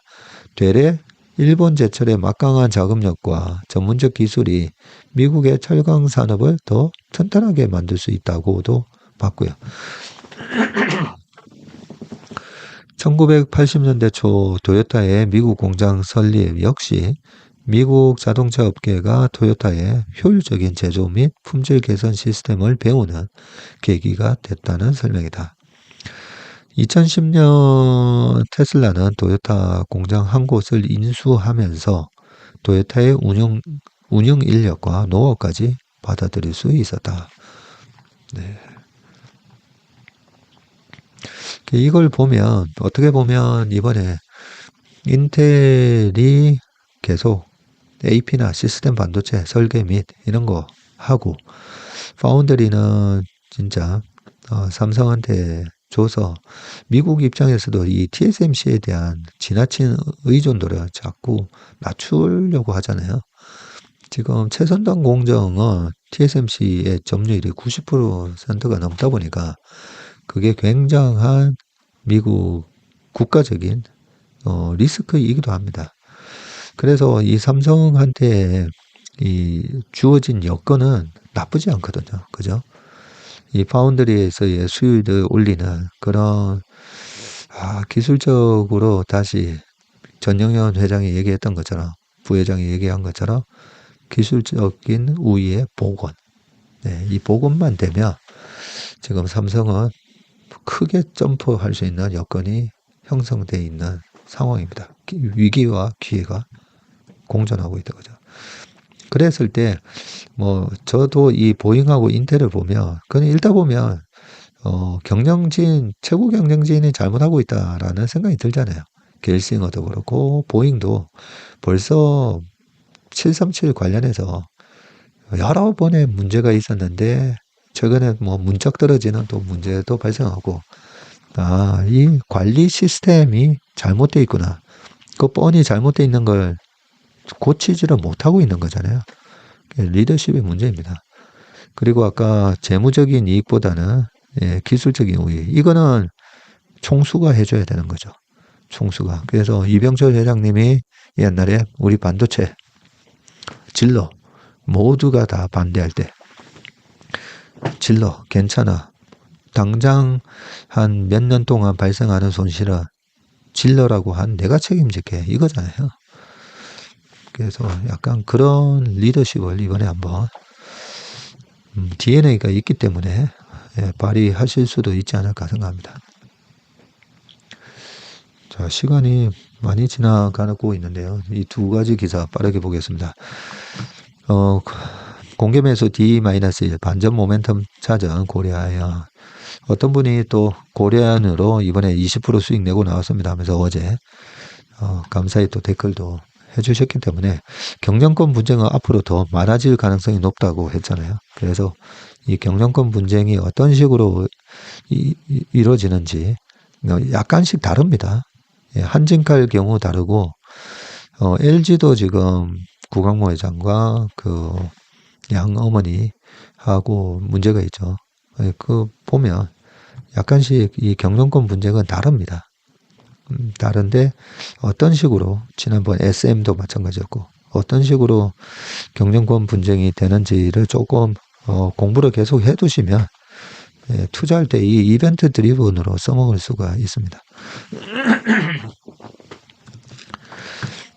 되레 일본 제철의 막강한 자금력과 전문적 기술이 미국의 철강 산업을 더 튼튼하게 만들 수 있다고도 봤고요. 1980년대 초 토요타의 미국 공장 설립 역시 미국 자동차 업계가 토요타의 효율적인 제조 및 품질 개선 시스템을 배우는 계기가 됐다는 설명이다. 2010년 테슬라는 토요타 공장 한 곳을 인수하면서 토요타의 운영 인력과 노하우까지 받아들일 수 있었다. 네. 이걸 보면 어떻게 보면 이번에 인텔이 계속 AP나 시스템 반도체 설계 및 이런 거 하고 파운드리는 진짜 삼성한테 줘서 미국 입장에서도 이 TSMC에 대한 지나친 의존도를 자꾸 낮추려고 하잖아요. 지금 최선단 공정은 TSMC의 점유율이 90%가 넘다 보니까 그게 굉장한 미국 국가적인 리스크이기도 합니다. 그래서 이 삼성한테 이 주어진 여건은 나쁘지 않거든요. 그죠? 이 파운드리에서의 수율을 올리는 그런 기술적으로 다시 전영현 회장이 얘기했던 것처럼 부회장이 얘기한 것처럼 기술적인 우위의 복원. 네, 이 복원만 되면 지금 삼성은 크게 점프할 수 있는 여건이 형성되어 있는 상황입니다. 위기와 기회가 공존하고 있다 그죠. 그랬을 때 저도 이 보잉하고 인텔을 보면 그냥 읽다 보면 경영진 최고 경영진이 잘못하고 있다라는 생각이 들잖아요. 겔싱어도 그렇고 보잉도 벌써 737 관련해서 여러 번의 문제가 있었는데 최근에 문짝 떨어지는 또 문제도 발생하고 이 관리 시스템이 잘못되어 있구나. 그 뻔히 잘못되어 있는 걸 고치지를 못하고 있는 거잖아요. 리더십의 문제입니다. 그리고 아까 재무적인 이익보다는 기술적인 우위. 이거는 총수가 해줘야 되는 거죠. 총수가. 그래서 이병철 회장님이 옛날에 우리 반도체 질러 모두가 다 반대할 때 질러 괜찮아. 당장 한 몇 년 동안 발생하는 손실은 질러라고 한 내가 책임질게 이거잖아요. 그래서 약간 그런 리더십을 이번에 한번 DNA가 있기 때문에 발휘하실 수도 있지 않을까 생각합니다. 자, 시간이 많이 지나가고 있는데요. 이 두 가지 기사 빠르게 보겠습니다. 공개매수 D-1 반전 모멘텀 찾은 고려아연. 어떤 분이 또 고려아연으로 이번에 20% 수익 내고 나왔습니다 하면서 어제 감사히 또 댓글도 해주셨기 때문에 경영권 분쟁은 앞으로 더 많아질 가능성이 높다고 했잖아요. 그래서 이 경영권 분쟁이 어떤 식으로 이루어지는지 약간씩 다릅니다. 한진칼 경우 다르고 LG도 지금 구강모 회장과 그 양 어머니하고 문제가 있죠. 그 보면 약간씩 이 경영권 분쟁은 다릅니다. 다른데 어떤 식으로 지난번 SM도 마찬가지였고 어떤 식으로 경영권 분쟁이 되는지를 조금 공부를 계속 해두시면 투자할 때 이 이벤트 드리븐으로 써먹을 수가 있습니다.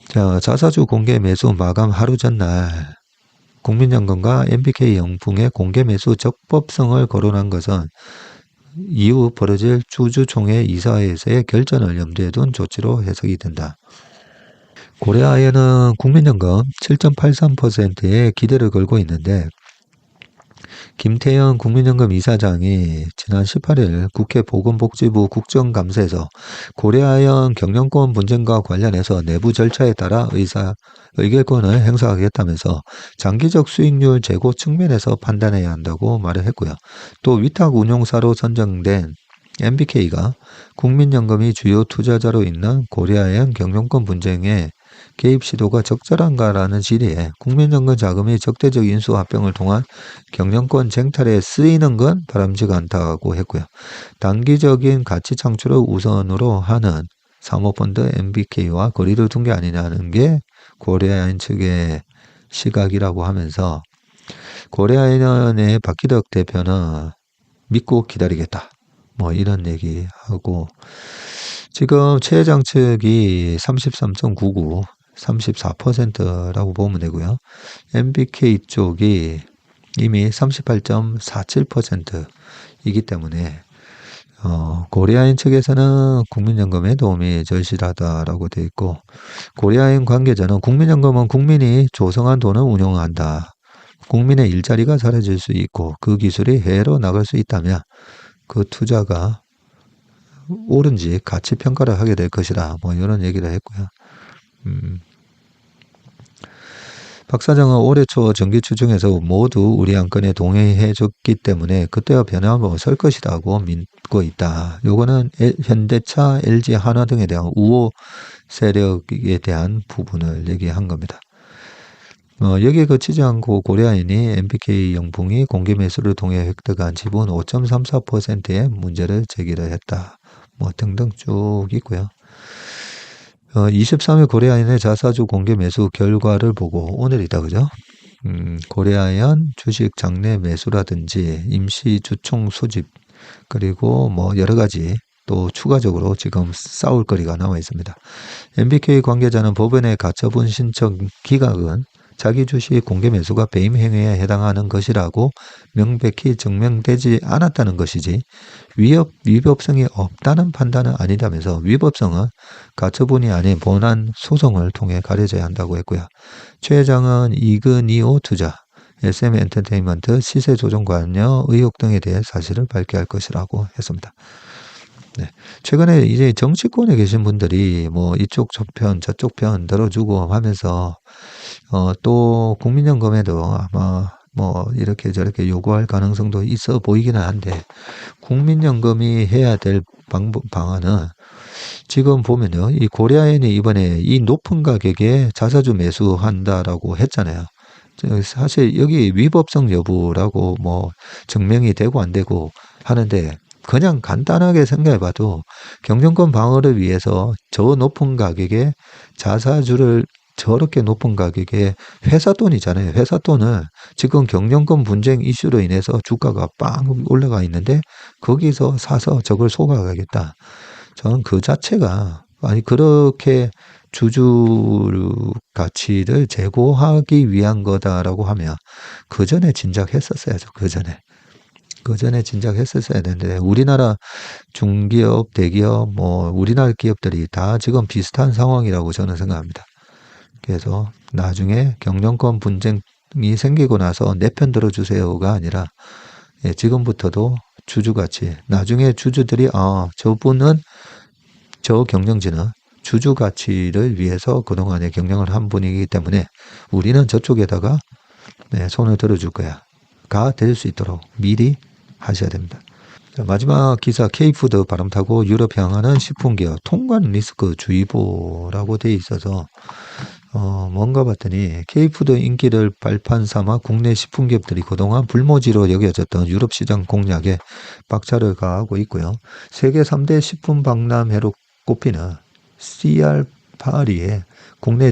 자, 자사주 공개 매수 마감 하루 전날 국민연금과 MBK 영풍의 공개 매수 적법성을 거론한 것은 이후 벌어질 주주총회 이사회에서의 결전을 염두에 둔 조치로 해석이 된다. 고려아연은 국민연금 7.83%에 기대를 걸고 있는데 김태현 국민연금 이사장이 지난 18일 국회 보건복지부 국정감사에서 고려아연 경영권 분쟁과 관련해서 내부 절차에 따라 의결권을 행사하겠다면서 장기적 수익률 제고 측면에서 판단해야 한다고 말을 했고요. 또 위탁 운용사로 선정된 MBK가 국민연금이 주요 투자자로 있는 고려아연 경영권 분쟁에 개입 시도가 적절한가라는 질의에 국민연금 자금이 적대적 인수 합병을 통한 경영권 쟁탈에 쓰이는 건 바람직하지 않다고 했고요. 단기적인 가치 창출을 우선으로 하는 사모펀드 MBK와 거리를 둔 게 아니냐는 게 고려아연 측의 시각이라고 하면서 고려아연의 박기덕 대표는 믿고 기다리겠다. 뭐 이런 얘기하고 지금 최 회장 측이 33.99, 34%라고 보면 되고요. MBK 쪽이 이미 38.47%이기 때문에 고려아연 측에서는 국민연금에 도움이 절실하다라고 되어 있고 고려아연 관계자는 국민연금은 국민이 조성한 돈을 운용한다. 국민의 일자리가 사라질 수 있고 그 기술이 해외로 나갈 수 있다면 그 투자가 옳은지 가치 평가를 하게 될 것이다. 뭐 이런 얘기를 했고요. 박 사장은 올해 초 정기 추중에서 모두 우리 안건에 동의해 줬기 때문에 그때와 변함없을 것이라고 믿고 있다. 요거는 현대차, LG, 한화 등에 대한 우호 세력에 대한 부분을 얘기한 겁니다. 여기에 그치지 않고 고려아연이 MBK 영풍이 공개 매수를 통해 획득한 지분 5.34%의 문제를 제기를 했다. 뭐 등등 쭉 있고요. 23일 고려아연의 자사주 공개 매수 결과를 보고 오늘이다 그죠? 고려아연 주식 장내 매수라든지 임시 주총 소집 그리고 뭐 여러 가지 또 추가적으로 지금 싸울 거리가 남아 있습니다. MBK 관계자는 법원의 가처분 신청 기각은 자기 주식 공개 매수가 배임 행위에 해당하는 것이라고 명백히 증명되지 않았다는 것이지 위법성이 없다는 판단은 아니라면서 위법성은 가처분이 아닌 본안 소송을 통해 가려져야 한다고 했고요. 최 회장은 이그니오 투자, SM엔터테인먼트 시세 조정 관여 의혹 등에 대해 사실을 밝혀야 할 것이라고 했습니다. 네. 최근에 이제 정치권에 계신 분들이 뭐 이쪽 편 저쪽 편 들어주고 하면서 또 국민연금에도 아마 뭐 이렇게 저렇게 요구할 가능성도 있어 보이기는 한데 국민연금이 해야 될 방안은 지금 보면요. 이 고려아연이 이번에 이 높은 가격에 자사주 매수한다라고 했잖아요. 사실 여기 위법성 여부라고 뭐 증명이 되고 안 되고 하는데 그냥 간단하게 생각해봐도 경영권 방어를 위해서 저 높은 가격에 자사주를 저렇게 높은 가격에 회사 돈이잖아요. 회사 돈을 지금 경영권 분쟁 이슈로 인해서 주가가 빵 올라가 있는데 거기서 사서 저걸 속아가겠다. 저는 그 자체가 아니 그렇게 주주 가치를 제고하기 위한 거다라고 하면 그 전에 진작했었어야죠. 그 전에 진작했었어야 되는데 우리나라 중기업, 대기업, 뭐 우리나라 기업들이 다 지금 비슷한 상황이라고 저는 생각합니다. 그래서 나중에 경영권 분쟁이 생기고 나서 내 편 들어주세요가 아니라 지금부터도 주주가치 나중에 주주들이 저분은 저 경영진은 주주가치를 위해서 그동안에 경영을 한 분이기 때문에 우리는 저쪽에다가 손을 들어줄 거야 가 될 수 있도록 미리 하셔야 됩니다. 자, 마지막 기사 K푸드 바람 타고 유럽 향하는 식품기업 통관 리스크 주의보라고 돼 있어서 뭔가 봤더니 K푸드 인기를 발판 삼아 국내 식품기업들이 그동안 불모지로 여겨졌던 유럽 시장 공략에 박차를 가하고 있고요. 세계 3대 식품 박람회로 꼽히는 CR8에 국내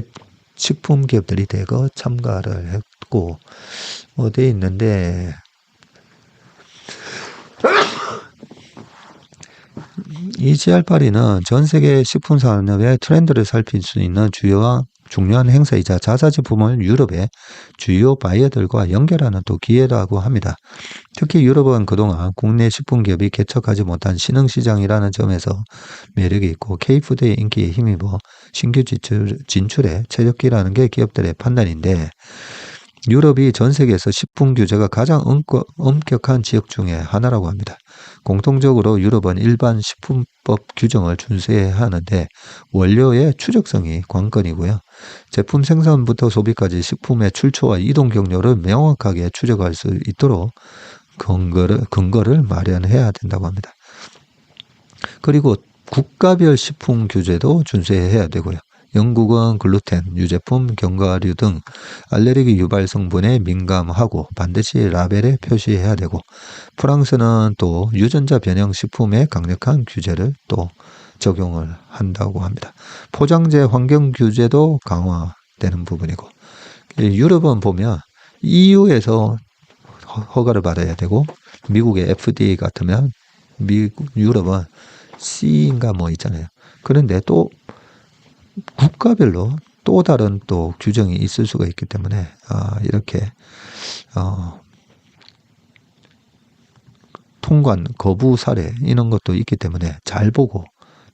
식품 기업들이 대거 참가를 했고 돼 있는데 이 CR8는 전 세계 식품 산업의 트렌드를 살필 수 있는 중요한 행사이자 자사제품을 유럽의 주요 바이어들과 연결하는 또 기회라고 합니다. 특히 유럽은 그동안 국내 식품기업이 개척하지 못한 신흥시장이라는 점에서 매력이 있고 K푸드의 인기에 힘입어 신규 진출에 최적기라는 게 기업들의 판단인데 유럽이 전 세계에서 식품 규제가 가장 엄격한 지역 중에 하나라고 합니다. 공통적으로 유럽은 일반 식품법 규정을 준수해야 하는데 원료의 추적성이 관건이고요. 제품 생산부터 소비까지 식품의 출처와 이동 경로를 명확하게 추적할 수 있도록 근거를 마련해야 된다고 합니다. 그리고 국가별 식품 규제도 준수해야 되고요. 영국은 글루텐, 유제품, 견과류 등 알레르기 유발 성분에 민감하고 반드시 라벨에 표시해야 되고, 프랑스는 또 유전자 변형 식품에 강력한 규제를 또 적용을 한다고 합니다. 포장재 환경 규제도 강화되는 부분이고, 유럽은 보면 EU에서 허가를 받아야 되고, 미국의 FDA 같으면 유럽은 C인가 뭐 있잖아요. 그런데 또 국가별로 또 다른 또 규정이 있을 수가 있기 때문에 이렇게 통관 거부 사례 이런 것도 있기 때문에 잘 보고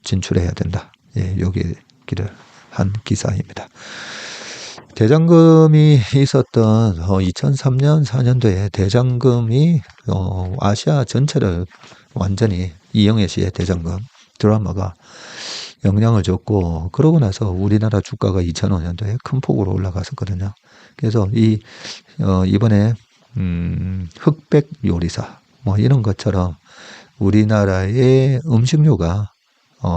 진출해야 된다. 예, 여기를 한 기사입니다. 대장금이 있었던 2003년 4년도에 대장금이 아시아 전체를 완전히 이영애 씨의 대장금 드라마가 영향을 줬고, 그러고 나서 우리나라 주가가 2005년도에 큰 폭으로 올라갔었거든요. 그래서 이번에 흑백 요리사 뭐 이런 것처럼 우리나라의 음식료가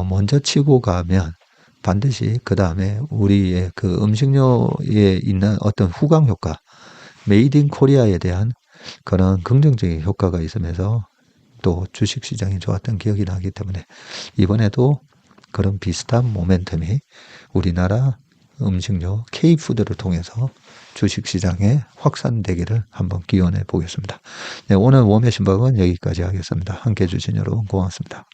먼저 치고 가면 반드시 그 다음에 우리의 그 음식료에 있는 어떤 후광 효과, 메이드 인 코리아에 대한 그런 긍정적인 효과가 있으면서 또 주식시장이 좋았던 기억이 나기 때문에 이번에도 그런 비슷한 모멘텀이 우리나라 음식료 K푸드를 통해서 주식시장에 확산되기를 한번 기원해 보겠습니다. 네, 오늘 웜의 신박은 여기까지 하겠습니다. 함께해 주신 여러분 고맙습니다.